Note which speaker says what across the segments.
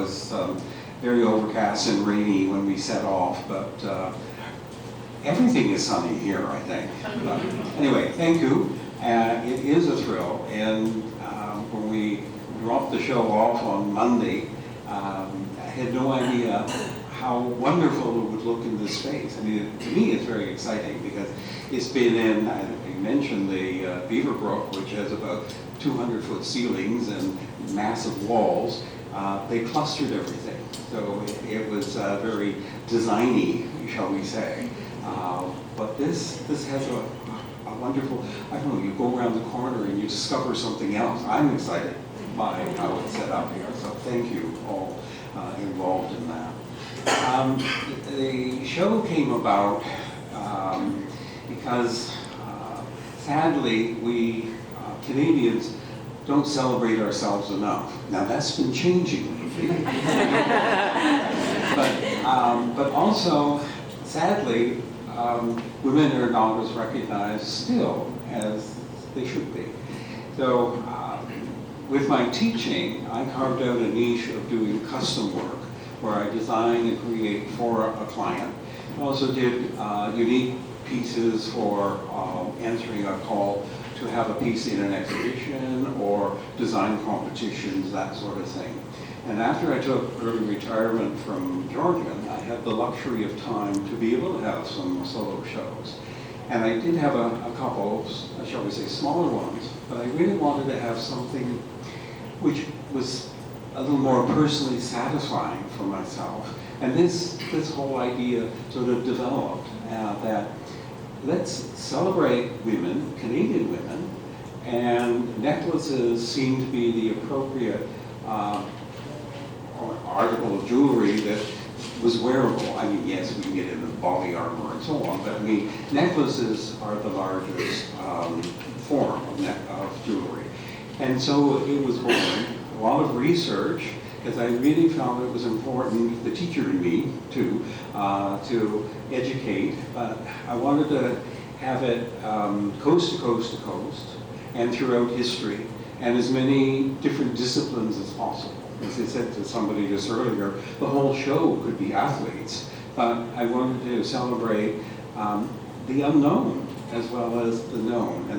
Speaker 1: was very overcast and rainy when we set off, but everything is sunny here, I think. But anyway, thank you. It is a thrill, and when we dropped the show off on Monday, I had no idea how wonderful it would look in this space. I mean, to me, it's very exciting because it's been in, you mentioned the Beaverbrook, which has about 200-foot ceilings and massive walls. They clustered everything, so it was very designy, shall we say. But this has a wonderful, I don't know, you go around the corner and you discover something else. I'm excited by how it's set up here, so thank you all involved in that. The show came about because sadly we Canadians don't celebrate ourselves enough. Now that's been changing lately. but also sadly women are not as recognized still as they should be. So with my teaching, I carved out a niche of doing custom work where I design and create for a client. I also did unique pieces for answering a call to have a piece in an exhibition or design competitions, that sort of thing. And after I took early retirement from Georgian, I had the luxury of time to be able to have some solo shows. And I did have a couple, shall we say, smaller ones, but I really wanted to have something which was a little more personally satisfying for myself. And this whole idea sort of developed that let's celebrate women, Canadian women, and necklaces seem to be the appropriate article of jewelry that was wearable. I mean, yes, we can get into body armor and so on, but I mean, necklaces are the largest form of jewelry. And so it was born, a lot of research, because I really found it was important, the teacher in me too, to educate, but I wanted to have it coast to coast to coast and throughout history and as many different disciplines as possible. As I said to somebody just earlier, the whole show could be athletes, but I wanted to celebrate the unknown as well as the known.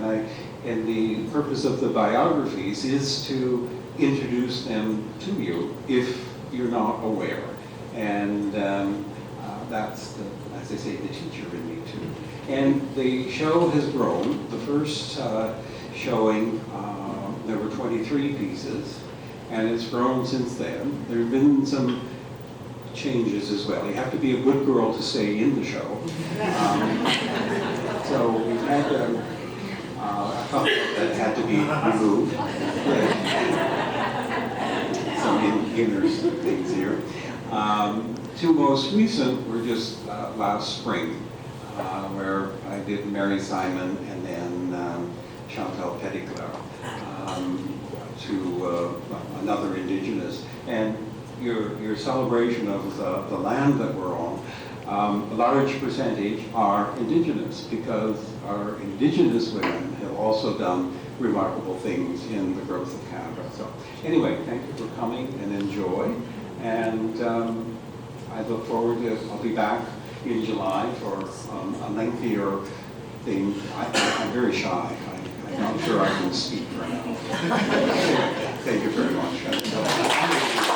Speaker 1: And the purpose of the biographies is to introduce them to you if you're not aware. And that's, as I say, the teacher in me too. And the show has grown. The first showing, there were 23 pieces, and it's grown since then. There have been some changes as well. You have to be a good girl to stay in the show. So we've had a couple that had to be removed. Some inner things here. Two most recent were just last spring, where I did Mary Simon and then Chantal Petitclerc to another Indigenous. And your celebration of the land that we're on, a large percentage are Indigenous because our Indigenous women have also done remarkable things in the growth of Canada. So anyway, thank you for coming and enjoy. And I look forward to, I'll be back in July for a lengthier thing. I'm very shy. I'm not sure I can speak right now. Thank you very much.